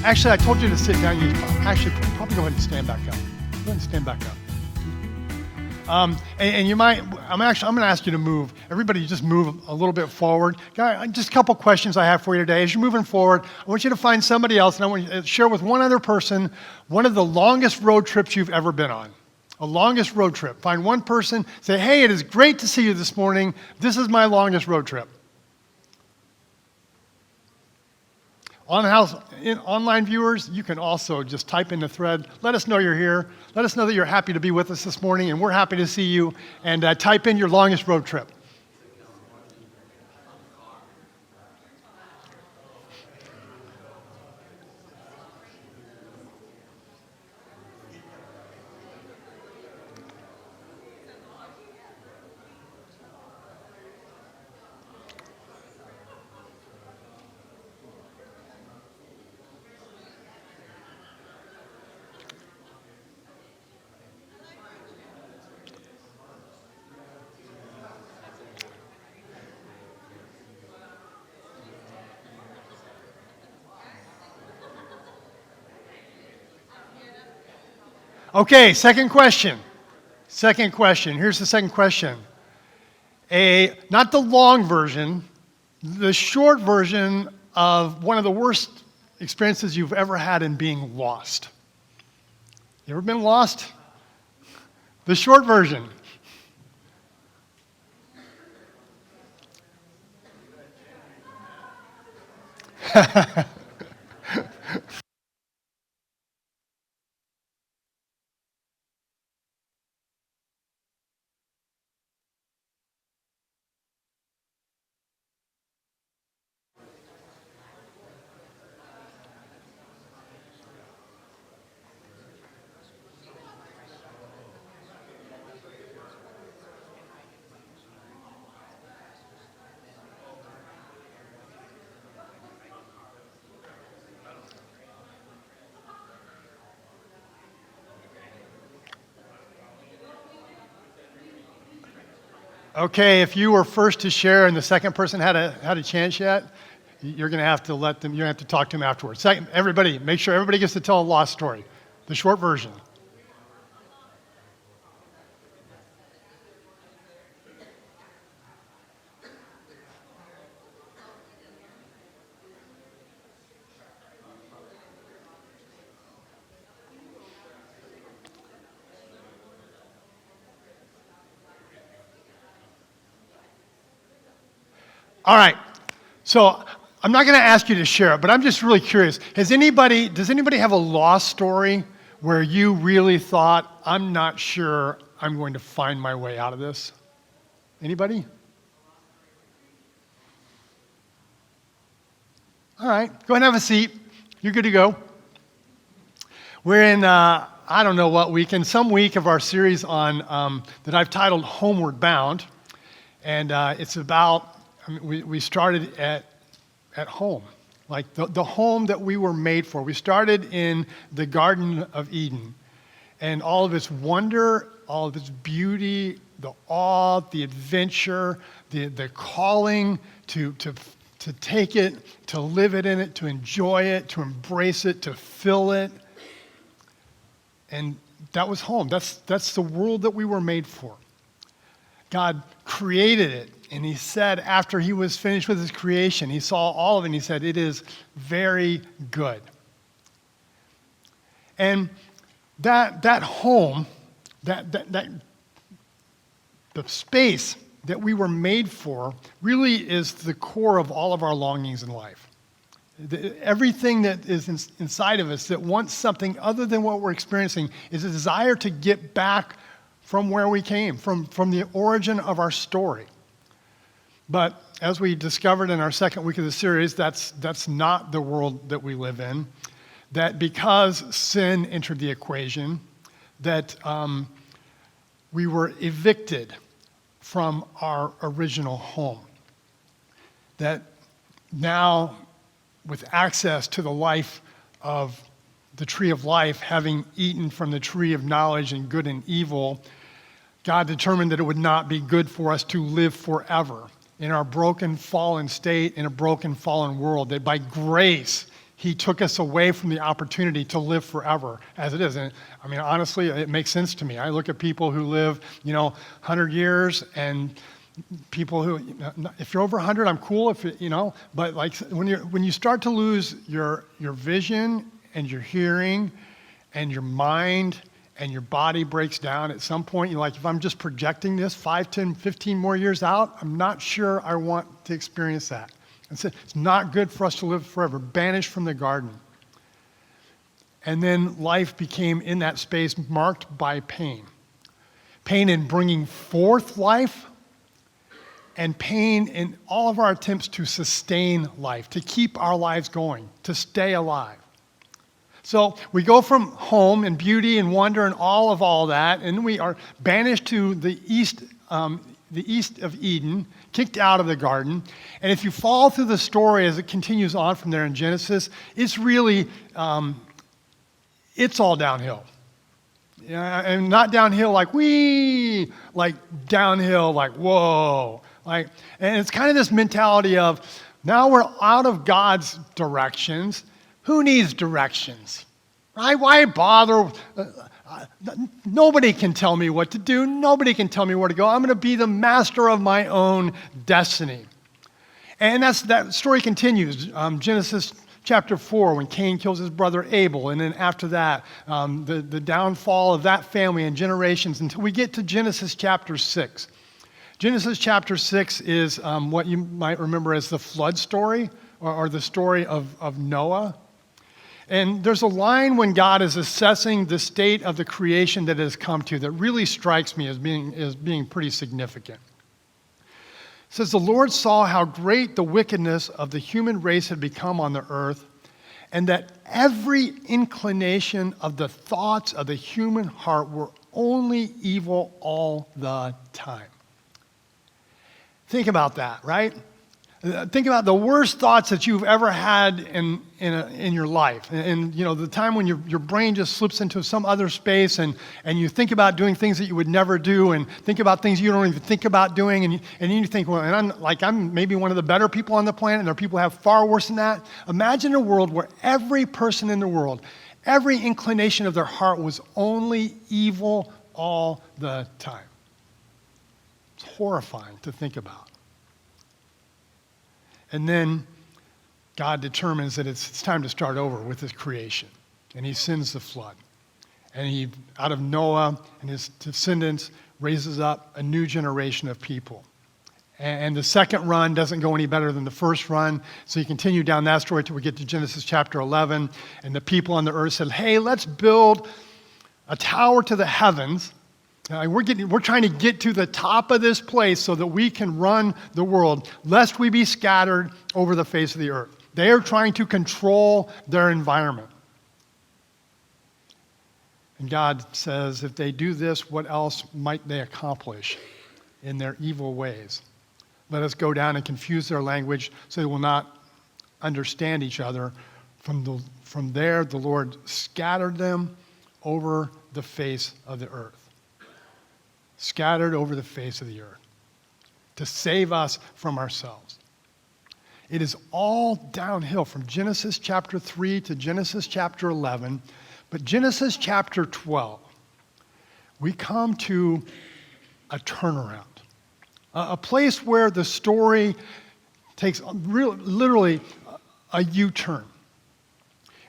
Actually, I told you to sit down. You actually probably go ahead and stand back up. Go ahead and stand back up. And you might, I'm going to ask you to move. Everybody just move a little bit forward. Just a couple questions I have for you today. As you're moving forward, I want you to find somebody else, and I want you to share with one other person one of the longest road trips you've ever been on. A longest road trip. Find one person, say, hey, it is great to see you this morning. This is my longest road trip. Online viewers, you can also just type in the thread. Let us know you're here. Let us know that you're happy to be with us this morning, and we're happy to see you. And type in your longest road trip. Okay, second question. Here's the second question. Not the long version, the short version of one of the worst experiences you've ever had in being lost. You ever been lost? The short version. Okay, if you were first to share and the second person had a chance yet, you're going to have to let them, you're going to have to talk to them afterwards. Second, everybody, make sure everybody gets to tell a lost story, the short version. All right, so I'm not going to ask you to share it, but I'm just really curious. Does anybody have a lost story where you really thought, I'm not sure I'm going to find my way out of this? Anybody? All right, go ahead and have a seat. You're good to go. We're in, I don't know what week, in some week of our series on that I've titled Homeward Bound, and it's about, we started at home, like the home that we were made for. We started in the Garden of Eden, and all of its wonder, all of its beauty, the awe, the adventure, the calling to take it, to live it in it, to enjoy it, to embrace it, to fill it. And that was home. That's the world that we were made for. God created it, and he said after he was finished with his creation, he saw all of it, and he said, it is very good. And that home, the space that we were made for really is the core of all of our longings in life. Everything that is inside of us that wants something other than what we're experiencing is a desire to get back from where we came, from the origin of our story. But as we discovered in our second week of the series, that's not the world that we live in. That because sin entered the equation, that we were evicted from our original home. That now, with access to the life of the tree of life, having eaten from the tree of knowledge and good and evil, God determined that it would not be good for us to live forever in our broken, fallen state, in a broken, fallen world, that by grace, he took us away from the opportunity to live forever as it is. And I mean, honestly, it makes sense to me. I look at people who live, 100 years, and people who, if you're over 100, I'm cool. But like when you start to lose your vision and your hearing and your mind and your body breaks down at some point, you're like, if I'm just projecting this 5, 10, 15 more years out, I'm not sure I want to experience that. It's not good for us to live forever, banished from the garden. And then life became in that space marked by pain. Pain in bringing forth life, and pain in all of our attempts to sustain life, to keep our lives going, to stay alive. So we go from home and beauty and wonder and all that, and we are banished to the east of Eden, kicked out of the garden. And if you follow through the story as it continues on from there in Genesis, it's really, it's all downhill. And not downhill like downhill like whoa. And it's kind of this mentality of, now we're out of God's directions. Who needs directions? Right? Why bother? Nobody can tell me what to do. Nobody can tell me where to go. I'm going to be the master of my own destiny. And that story continues. Genesis chapter 4, when Cain kills his brother Abel. And then after that, the downfall of that family and generations until we get to Genesis chapter 6. Genesis chapter 6 is what you might remember as the flood story or the story of Noah. And there's a line when God is assessing the state of the creation that it has come to that really strikes me as being pretty significant. It says, the Lord saw how great the wickedness of the human race had become on the earth, and that every inclination of the thoughts of the human heart were only evil all the time. Think about that, right? Think about the worst thoughts that you've ever had in your life. And the time when your brain just slips into some other space and you think about doing things that you would never do and think about things you don't even think about doing. And you think, well, and I'm maybe one of the better people on the planet, and there are people who have far worse than that. Imagine a world where every person in the world, every inclination of their heart was only evil all the time. It's horrifying to think about. And then God determines that it's time to start over with his creation. And he sends the flood. And he, out of Noah and his descendants, raises up a new generation of people. And the second run doesn't go any better than the first run. So you continue down that story till we get to Genesis chapter 11. And the people on the earth said, hey, let's build a tower to the heavens. We're trying to get to the top of this place so that we can run the world, lest we be scattered over the face of the earth. They are trying to control their environment. And God says, if they do this, what else might they accomplish in their evil ways? Let us go down and confuse their language so they will not understand each other. From there, the Lord scattered them over the face of the earth. Scattered over the face of the earth to save us from ourselves. It is all downhill from Genesis chapter 3 to Genesis chapter 11. But Genesis chapter 12, we come to a turnaround. A place where the story takes literally a U-turn.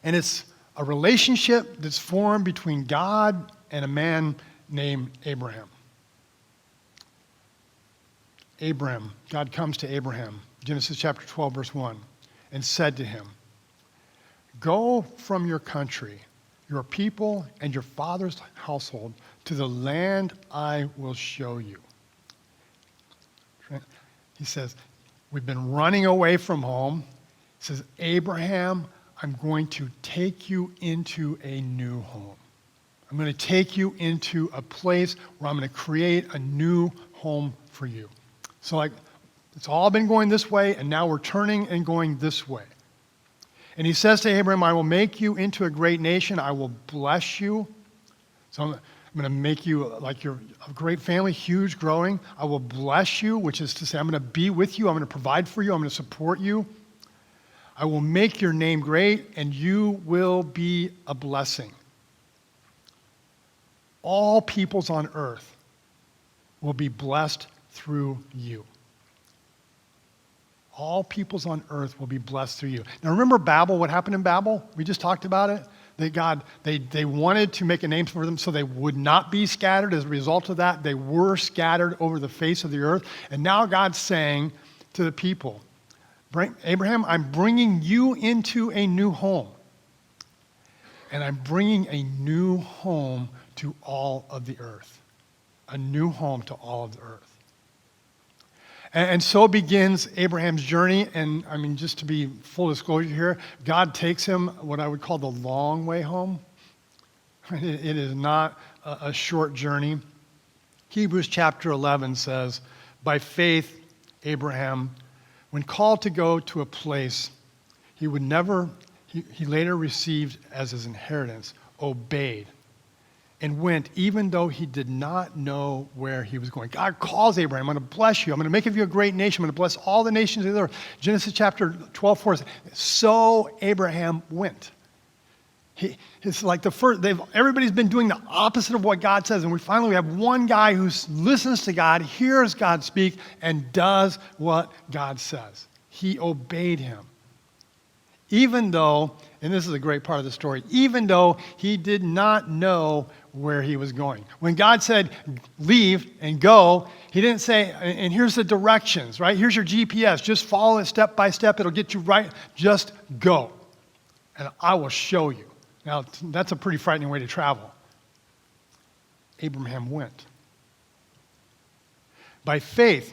And it's a relationship that's formed between God and a man named Abraham. God comes to Abraham, Genesis chapter 12, verse 1, and said to him, go from your country, your people, and your father's household to the land I will show you. He says, we've been running away from home. He says, Abraham, I'm going to take you into a new home. I'm going to take you into a place where I'm going to create a new home for you. So it's all been going this way, and now we're turning and going this way. And he says to Abraham, I will make you into a great nation. I will bless you. So I'm going to make you like you're a great family, huge, growing. I will bless you, which is to say I'm going to be with you. I'm going to provide for you. I'm going to support you. I will make your name great, and you will be a blessing. All peoples on earth will be blessed through you. All peoples on earth will be blessed through you. Now remember Babel, what happened in Babel? We just talked about it. They wanted to make a name for them so they would not be scattered. As a result of that, they were scattered over the face of the earth. And now God's saying to the people, Abraham, I'm bringing you into a new home. And I'm bringing a new home to all of the earth. A new home to all of the earth. And so begins Abraham's journey. And I mean, just to be full disclosure here, God takes him what I would call the long way home. It is not a short journey. Hebrews chapter 11 says, by faith, Abraham, when called to go to a place he later received as his inheritance, obeyed and went even though he did not know where he was going. God calls Abraham, I'm going to bless you. I'm going to make of you a great nation. I'm going to bless all the nations of the earth. Genesis chapter 12:4 says, so Abraham went. It's like everybody's been doing the opposite of what God says. And we finally have one guy who listens to God, hears God speak, and does what God says. He obeyed him. Even though, and this is a great part of the story, even though he did not know where he was going. When God said, leave and go, he didn't say, and here's the directions, right? Here's your GPS. Just follow it step by step. It'll get you right. Just go, and I will show you. Now, that's a pretty frightening way to travel. Abraham went. By faith,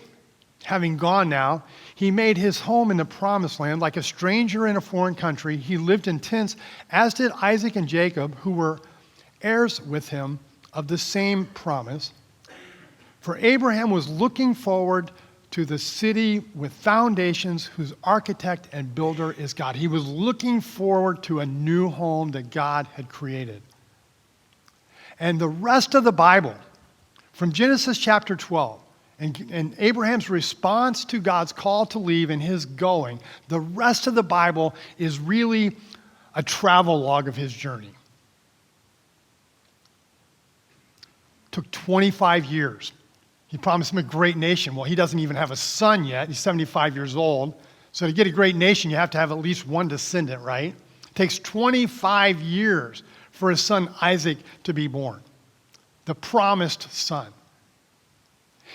having gone now, he made his home in the promised land like a stranger in a foreign country. He lived in tents, as did Isaac and Jacob, who were heirs with him of the same promise. For Abraham was looking forward to the city with foundations, whose architect and builder is God. He was looking forward to a new home that God had created. And the rest of the Bible, from Genesis chapter 12, and Abraham's response to God's call to leave and his going, the rest of the Bible is really a travel log of his journey. Took 25 years. He promised him a great nation. Well, he doesn't even have a son yet. He's 75 years old. So to get a great nation, you have to have at least one descendant, right? It takes 25 years for his son Isaac to be born, the promised son.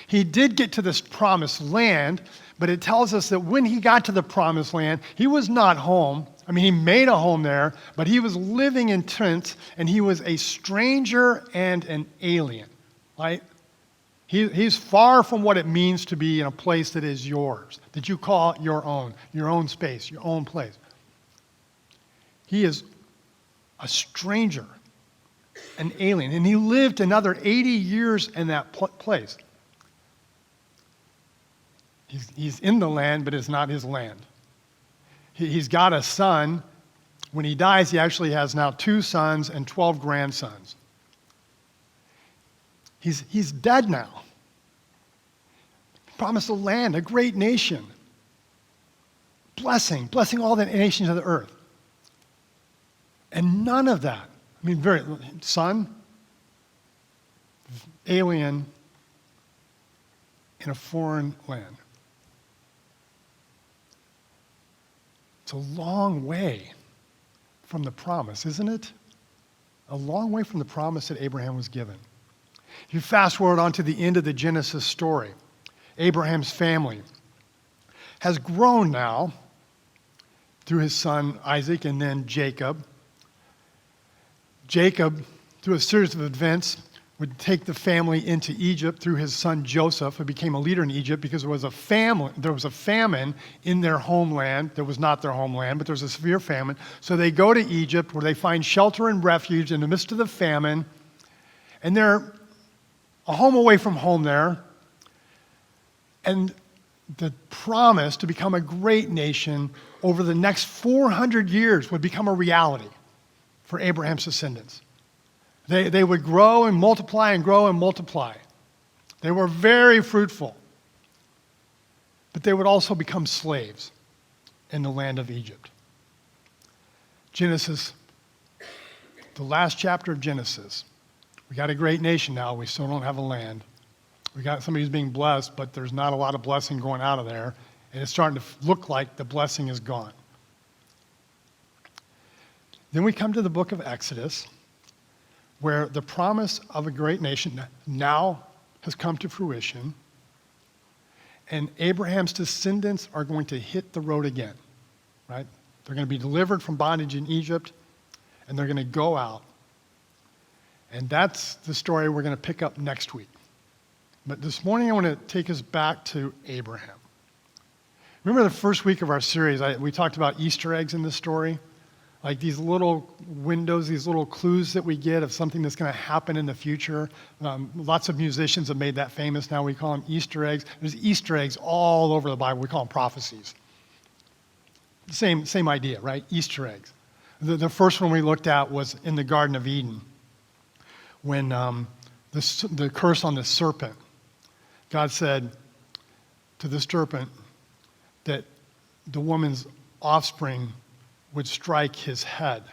He did get to this promised land, but it tells us that when he got to the promised land, he was not home. I mean, he made a home there, but he was living in tents, and he was a stranger and an alien, right? He's far from what it means to be in a place that is yours, that you call your own space, your own place. He is a stranger, an alien, and he lived another 80 years in that place. He's in the land, but it's not his land. He's got a son. When he dies, he actually has now 2 sons and 12 grandsons. He's dead now. Promised a land, a great nation. Blessing all the nations of the earth. And none of that, I mean, son, alien, in a foreign land. It's a long way from the promise, isn't it? A long way from the promise that Abraham was given. If you fast forward on to the end of the Genesis story, Abraham's family has grown now through his son Isaac and then Jacob. Jacob, through a series of events, would take the family into Egypt through his son Joseph, who became a leader in Egypt because there was a famine in their homeland. That was not their homeland, but there was a severe famine. So they go to Egypt where they find shelter and refuge in the midst of the famine. And they're a home away from home there. And the promise to become a great nation over the next 400 years would become a reality for Abraham's descendants. They would grow and multiply and grow and multiply. They were very fruitful. But they would also become slaves in the land of Egypt. Genesis, the last chapter of Genesis. We got a great nation now. We still don't have a land. We got somebody who's being blessed, but there's not a lot of blessing going out of there. And it's starting to look like the blessing is gone. Then we come to the book of Exodus, where the promise of a great nation now has come to fruition. And Abraham's descendants are going to hit the road again, right? They're going to be delivered from bondage in Egypt, and they're going to go out. And that's the story we're going to pick up next week. But this morning I want to take us back to Abraham. Remember the first week of our series, we talked about Easter eggs in this story? Like these little windows, these little clues that we get of something that's going to happen in the future. Lots of musicians have made that famous now. We call them Easter eggs. There's Easter eggs all over the Bible. We call them prophecies. Same idea, right? Easter eggs. The first one we looked at was in the Garden of Eden, when the curse on the serpent. God said to the serpent that the woman's offspring would strike his head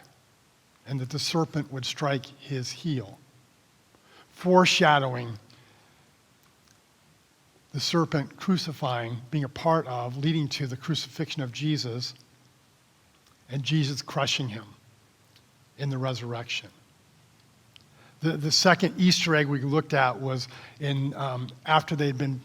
and that the serpent would strike his heel, foreshadowing the serpent crucifying, being a part of, leading to the crucifixion of Jesus, and Jesus crushing him in the resurrection. The second Easter egg we looked at was in after they'd been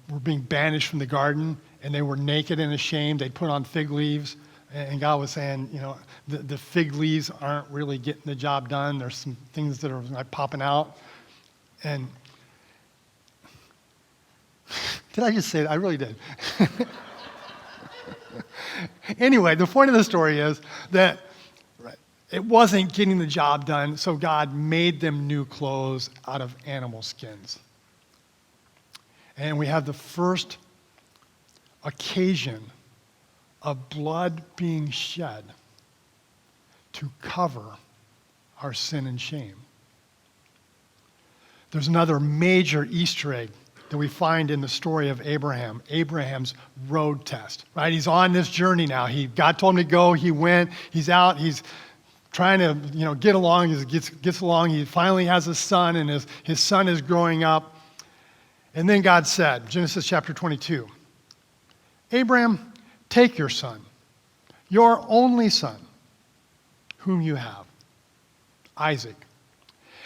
were being banished from the garden and they were naked and ashamed. They'd put on fig leaves, and God was saying, you know, the fig leaves aren't really getting the job done. There's some things that are like popping out. And did I just say that? I really did. Anyway, the point of the story is that it wasn't getting the job done, so God made them new clothes out of animal skins. And we have the first occasion of blood being shed to cover our sin and shame. There's another major Easter egg that we find in the story of Abraham, Abraham's road test, right? He's on this journey now. God told him to go, he went, he's out, he's trying to, get along. He gets along. He finally has a son, and his son is growing up. And then God said, Genesis chapter 22, Abraham, take your son, your only son, whom you have, Isaac,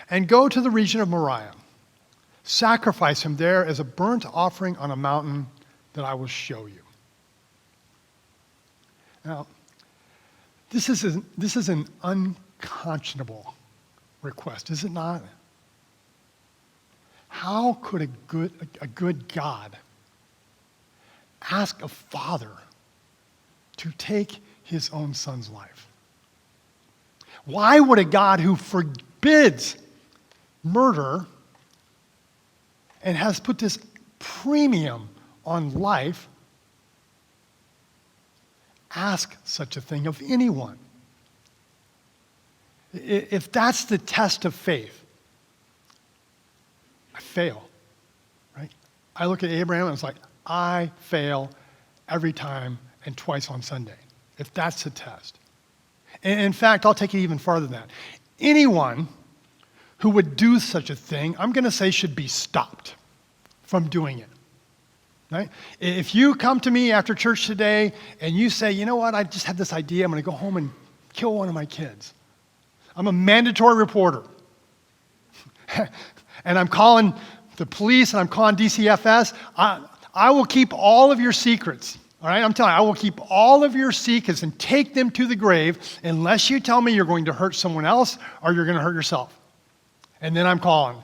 and go to the region of Moriah. Sacrifice him there as a burnt offering on a mountain that I will show you. Now, this is an unconscionable request, is it not? How could a good God ask a father to take his own son's life? Why would a God who forbids murder and has put this premium on life ask such a thing of anyone? If that's the test of faith, I fail, right? I look at Abraham and it's like, I fail every time and twice on Sunday, if that's the test. And in fact, I'll take it even farther than that. Anyone who would do such a thing, I'm going to say should be stopped from doing it. Right? If you come to me after church today and you say, you know what, I just had this idea, I'm going to go home and kill one of my kids. I'm a mandatory reporter. And I'm calling the police and I'm calling DCFS. I will keep all of your secrets. All right, I'm telling you, I will keep all of your secrets and take them to the grave unless you tell me you're going to hurt someone else or you're going to hurt yourself. And then I'm calling.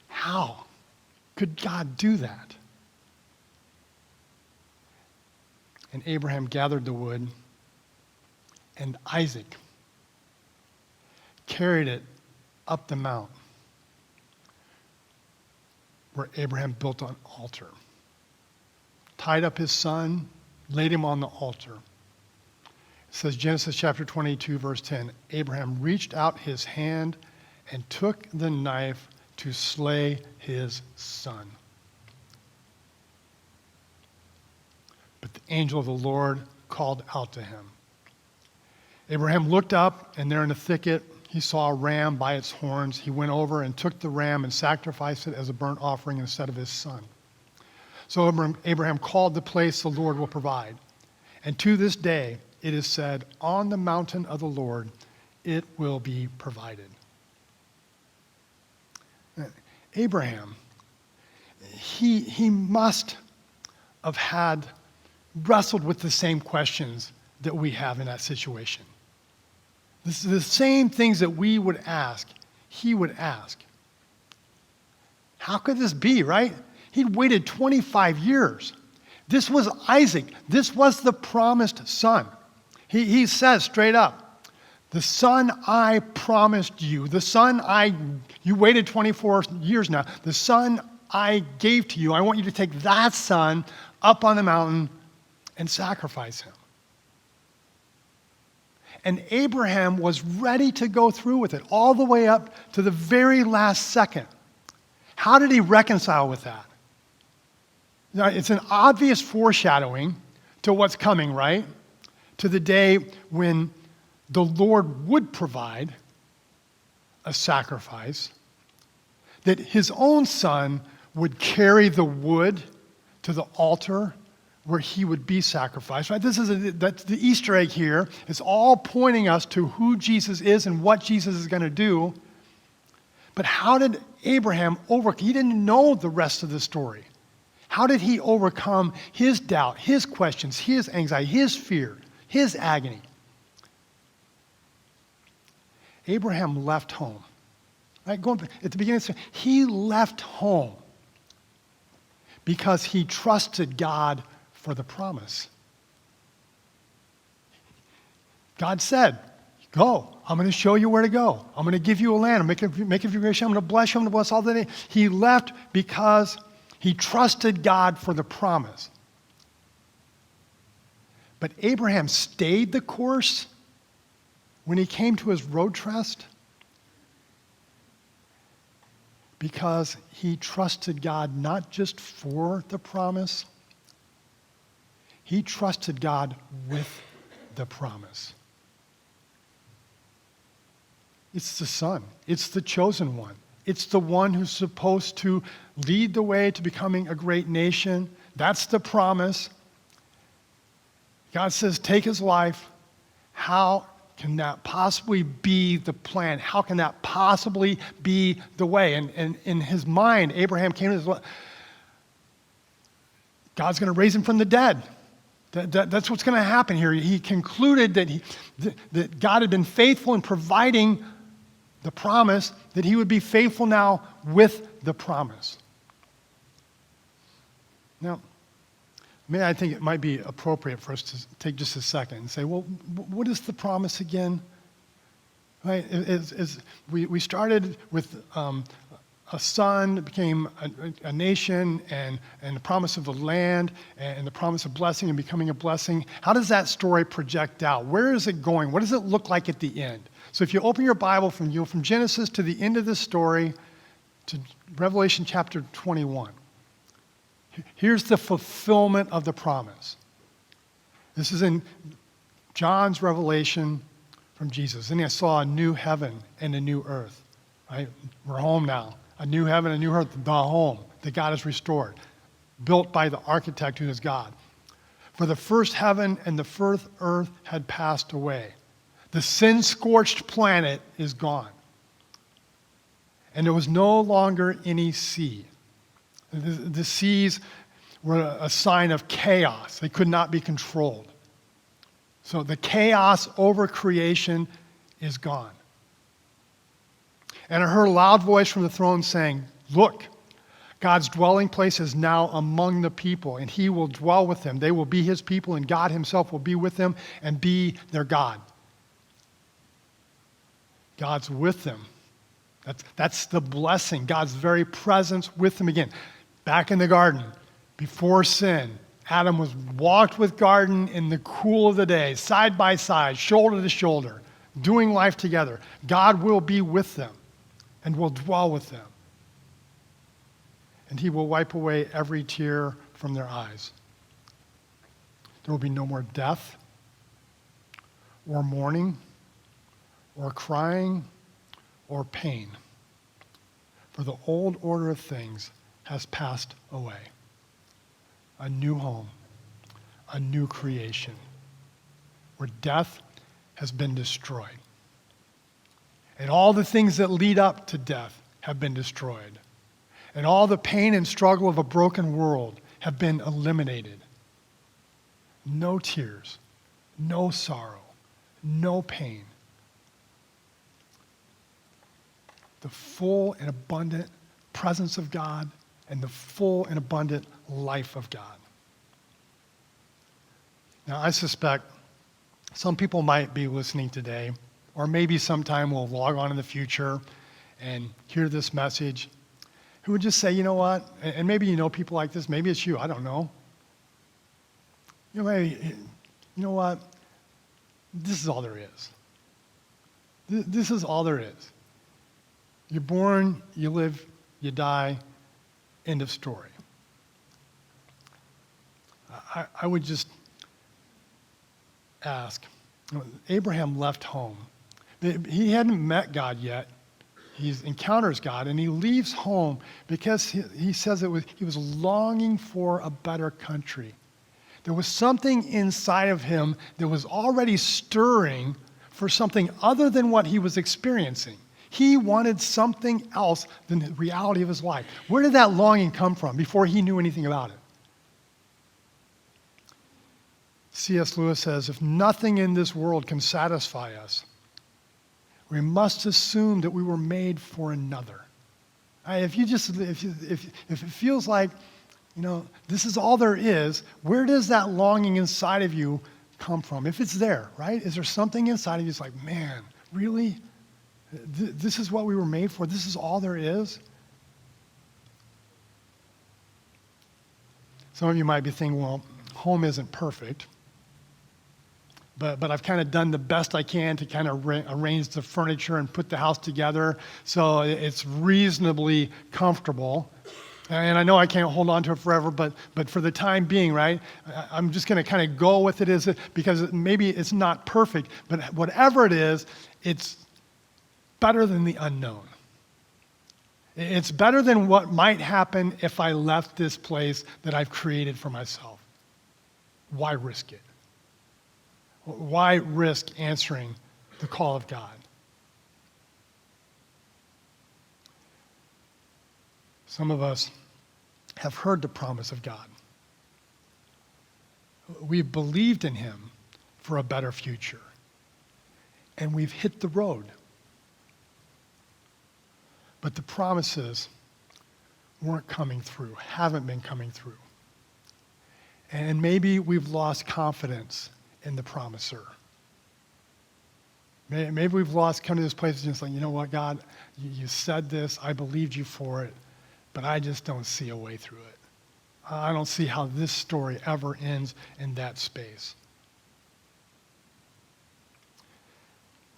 How could God do that? And Abraham gathered the wood, and Isaac carried it up the mount where Abraham built an altar, tied up his son, laid him on the altar. It says, Genesis chapter 22, verse 10, Abraham reached out his hand and took the knife to slay his son. But the angel of the Lord called out to him. Abraham looked up, and there in the thicket, he saw a ram by its horns. He went over and took the ram and sacrificed it as a burnt offering instead of his son. So Abraham called the place the Lord will provide. And to this day, it is said, on the mountain of the Lord, it will be provided. Abraham, he must have had wrestled with the same questions that we have in that situation. This is the same things that we would ask, he would ask. How could this be, right? He'd waited 25 years. This was Isaac. This was the promised son. He says straight up, the son I promised you, the son you waited 24 years now, the son I gave to you, I want you to take that son up on the mountain and sacrifice him. And Abraham was ready to go through with it all the way up to the very last second. How did he reconcile with that? Now, it's an obvious foreshadowing to what's coming, right? To the day when the Lord would provide a sacrifice, that his own son would carry the wood to the altar where he would be sacrificed, right? That's the Easter egg here. It's all pointing us to who Jesus is and what Jesus is going to do. But how did Abraham he didn't know the rest of the story. How did he overcome his doubt, his questions, his anxiety, his fear, his agony? Abraham left home. Right? Going at the beginning of the story, he left home because he trusted God for the promise. God said, go. I'm going to show you where to go. I'm going to give you a land. I'm going to make it great. I'm going to bless you. I'm going to bless all the day. He left because he trusted God for the promise. But Abraham stayed the course when he came to his road test because he trusted God not just for the promise, he trusted God with the promise. It's the son. It's the chosen one. It's the one who's supposed to lead the way to becoming a great nation. That's the promise. God says, take his life. How can that possibly be the plan? How can that possibly be the way? And in his mind, Abraham came to this, God's going to raise him from the dead. That's what's going to happen here. He concluded that God had been faithful in providing the promise, that he would be faithful now with the promise. Now, I think it might be appropriate for us to take just a second and say, well, what is the promise again? Right? We started with a son, became a nation, and the promise of the land, and the promise of blessing and becoming a blessing. How does that story project out? Where is it going? What does it look like at the end? So if you open your Bible from Genesis to the end of this story, to Revelation chapter 21, here's the fulfillment of the promise. This is in John's revelation from Jesus. And I saw a new heaven and a new earth. Right? We're home now. A new heaven, a new earth, the home that God has restored, built by the architect who is God. For the first heaven and the first earth had passed away. The sin-scorched planet is gone. And there was no longer any sea. The seas were a sign of chaos. They could not be controlled. So the chaos over creation is gone. And I heard a loud voice from the throne saying, look, God's dwelling place is now among the people, and he will dwell with them. They will be his people, and God himself will be with them and be their God. God's with them. That's the blessing. God's very presence with them again. Back in the garden, before sin, Adam walked with garden in the cool of the day, side by side, shoulder to shoulder, doing life together. God will be with them and will dwell with them. And he will wipe away every tear from their eyes. There will be no more death, or mourning, or crying, or pain. For the old order of things has passed away. A new home, a new creation, where death has been destroyed. And all the things that lead up to death have been destroyed. And all the pain and struggle of a broken world have been eliminated. No tears, no sorrow, no pain. The full and abundant presence of God and the full and abundant life of God. Now, I suspect some people might be listening today, or maybe sometime will log on in the future and hear this message, who would just say, you know what, and maybe you know people like this, maybe it's you, I don't know. You know what, this is all there is. This is all there is. You're born, you live, you die, end of story. I would just ask, Abraham left home. He hadn't met God yet. He encounters God, and he leaves home because he says he was longing for a better country. There was something inside of him that was already stirring for something other than what he was experiencing. He wanted something else than the reality of his life. Where did that longing come from before he knew anything about it? C.S. Lewis says, if nothing in this world can satisfy us, we must assume that we were made for another. If it feels like, this is all there is, where does that longing inside of you come from? If it's there, right? Is there something inside of you that's like, man, really? This is what we were made for? This is all there is? Some of you might be thinking, well, home isn't perfect. But I've kind of done the best I can to kind of arrange the furniture and put the house together so it's reasonably comfortable. And I know I can't hold on to it forever, but for the time being, right, I'm just going to kind of go with it because maybe it's not perfect, but whatever it is, it's better than the unknown. It's better than what might happen if I left this place that I've created for myself. Why risk it? Why risk answering the call of God? Some of us have heard the promise of God. We've believed in him for a better future. And we've hit the road. But the promises weren't coming through, haven't been coming through. And maybe we've lost confidence in the promiser. Maybe we've come to this place and just like, you know what, God, you said this, I believed you for it, but I just don't see a way through it. I don't see how this story ever ends in that space.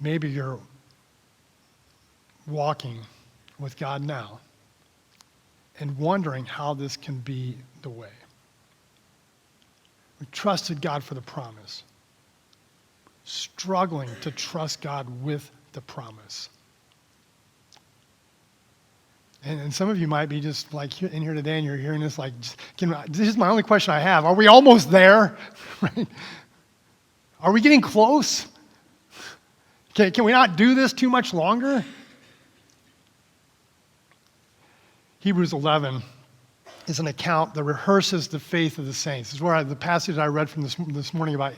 Maybe you're walking with God now and wondering how this can be the way. We trusted God for the promise, struggling to trust God with the promise. And some of you might be just like in here today and you're hearing this like, this is my only question I have. Are we almost there? Right? Are we getting close? Can we not do this too much longer? Hebrews 11 is an account that rehearses the faith of the saints. This is where the passage I read from this morning about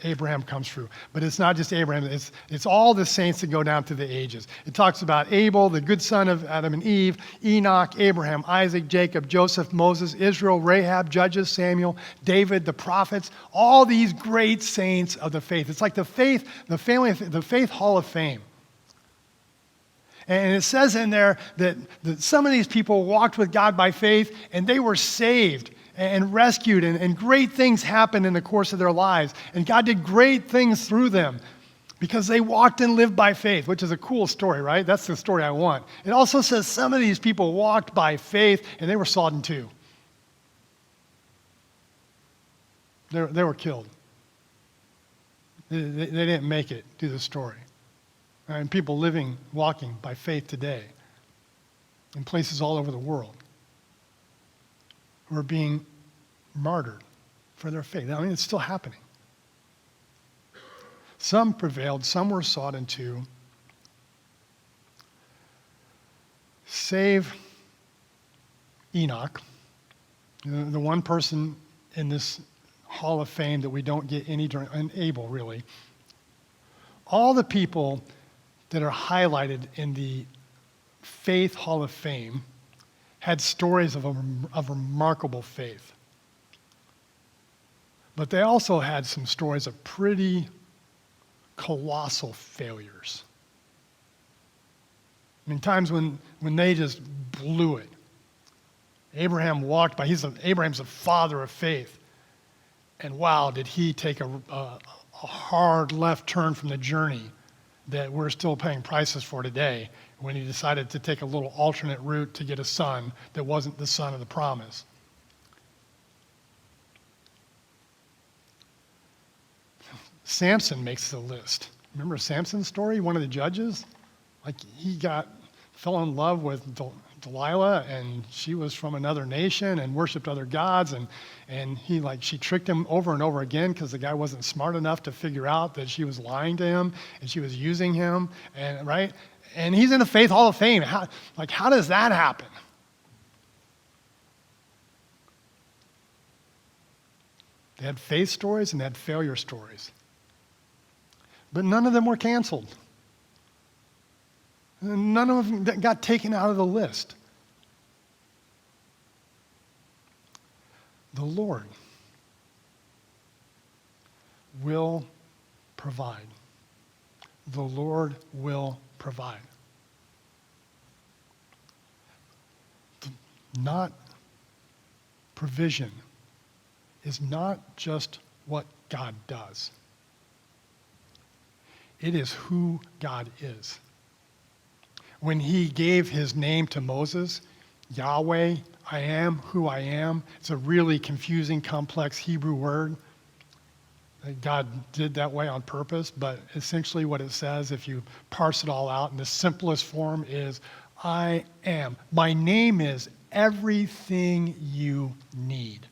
Abraham comes through. But it's not just Abraham, it's all the saints that go down through the ages. It talks about Abel, the good son of Adam and Eve, Enoch, Abraham, Isaac, Jacob, Joseph, Moses, Israel, Rahab, Judges, Samuel, David, the prophets, all these great saints of the faith. It's like the faith hall of fame. And it says in there that some of these people walked with God by faith and they were saved and rescued and great things happened in the course of their lives. And God did great things through them because they walked and lived by faith, which is a cool story, right? That's the story I want. It also says some of these people walked by faith and they were sodden too. They were killed. They didn't make it through the story. And people living, walking by faith today in places all over the world who are being martyred for their faith. I mean, it's still happening. Some prevailed, some were sought into. Save Enoch, the one person in this Hall of Fame that we don't get any during, and Abel really. All the people that are highlighted in the Faith Hall of Fame had stories of remarkable faith. But they also had some stories of pretty colossal failures. I mean, times when they just blew it. Abraham walked by, Abraham's the father of faith. And wow, did he take a hard left turn from the journey that we're still paying prices for today when he decided to take a little alternate route to get a son that wasn't the son of the promise. Samson makes the list. Remember Samson's story, one of the judges? Like he fell in love with Delilah, and she was from another nation and worshiped other gods, and she tricked him over and over again because the guy wasn't smart enough to figure out that she was lying to him and she was using him, and right? And he's in the Faith Hall of Fame. How does that happen? They had faith stories and they had failure stories. But none of them were canceled. None of them got taken out of the list. The Lord will provide. The Lord will provide. Not provision is not just what God does. It is who God is. When he gave his name to Moses, Yahweh, I am who I am, it's a really confusing, complex Hebrew word. God did that way on purpose, but essentially what it says, if you parse it all out in the simplest form, is I am. My name is everything you need.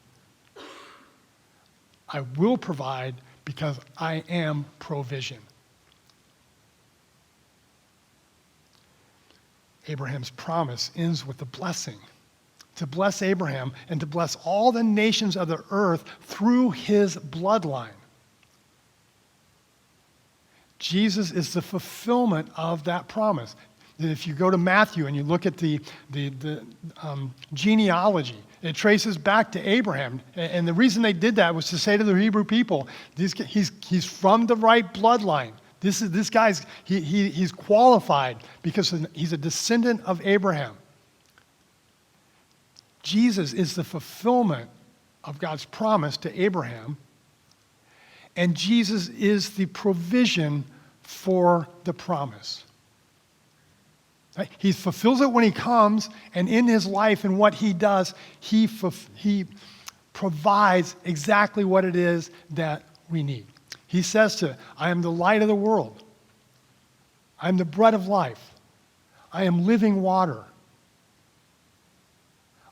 I will provide because I am provision. Abraham's promise ends with a blessing. To bless Abraham and to bless all the nations of the earth through his bloodline. Jesus is the fulfillment of that promise. If you go to Matthew and you look at the genealogy, it traces back to Abraham. And the reason they did that was to say to the Hebrew people, he's from the right bloodline. This guy's he's qualified because he's a descendant of Abraham. Jesus is the fulfillment of God's promise to Abraham, and Jesus is the provision for the promise. Right? He fulfills it when he comes, and in his life and what he does, he provides exactly what it is that we need. He says I am the light of the world. I am the bread of life. I am living water.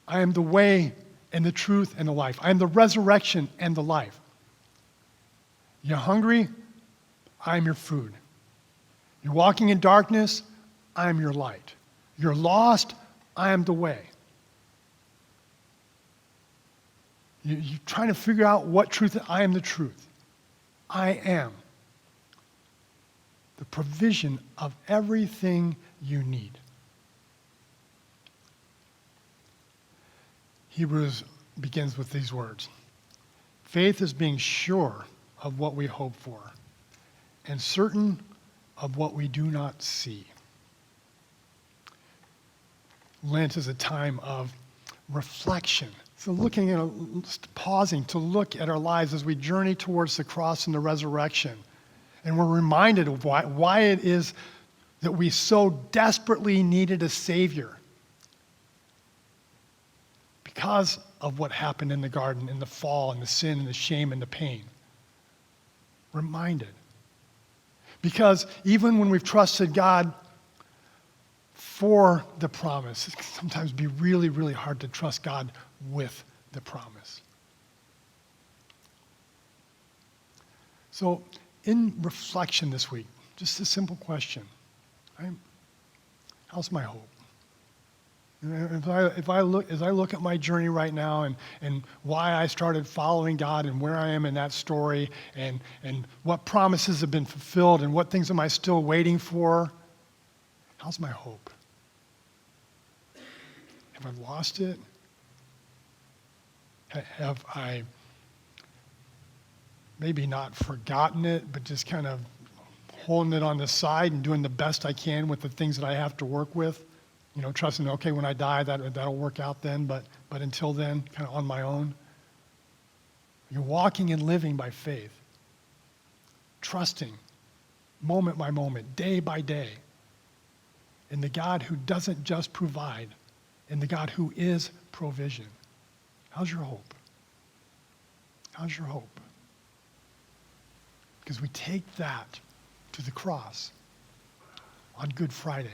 I am the way and the truth and the life. I am the resurrection and the life. You're hungry? I am your food. You're walking in darkness? I am your light. You're lost? I am the way. You're trying to figure out what truth, I am the truth. I am the provision of everything you need. Hebrews begins with these words. Faith is being sure of what we hope for and certain of what we do not see. Lent is a time of reflection. So pausing to look at our lives as we journey towards the cross and the resurrection. And we're reminded of why it is that we so desperately needed a Savior. because of what happened in the garden, in the fall, and the sin, and the shame, and the pain. Reminded. Because even when we've trusted God for the promise, it can sometimes be really, really hard to trust God with the promise. So, in reflection this week, just a simple question. Right? How's my hope? As I look at my journey right now and why I started following God and where I am in that story and what promises have been fulfilled and what things am I still waiting for, how's my hope? Have I lost it? Have I maybe not forgotten it, but just kind of holding it on the side and doing the best I can with the things that I have to work with? You know, trusting, okay, when I die, that'll work out then, but until then, kind of on my own. You're walking and living by faith, trusting moment by moment, day by day, in the God who doesn't just provide, in the God who is provision. How's your hope? How's your hope? Because we take that to the cross on Good Friday.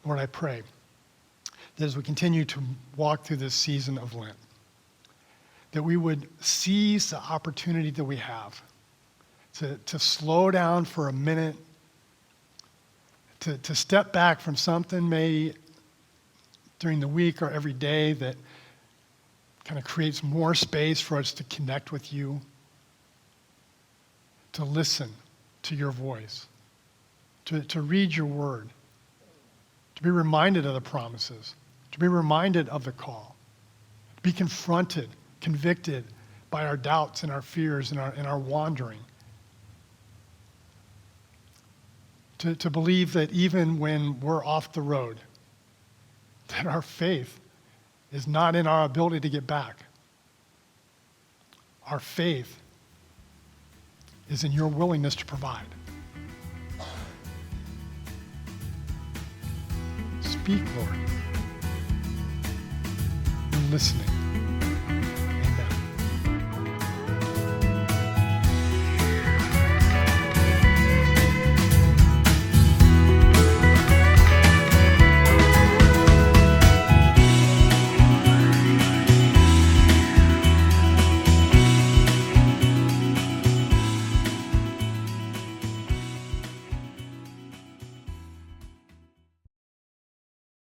Lord, I pray that as we continue to walk through this season of Lent, that we would seize the opportunity that we have to slow down for a minute, to step back from something maybe during the week or every day that kind of creates more space for us to connect with you, to listen to your voice, to read your word, to be reminded of the promises, to be reminded of the call, to be confronted, convicted by our doubts and our fears and our wandering, to believe that even when we're off the road, that our faith is not in our ability to get back. Our faith is in your willingness to provide. Speak, Lord. We're listening.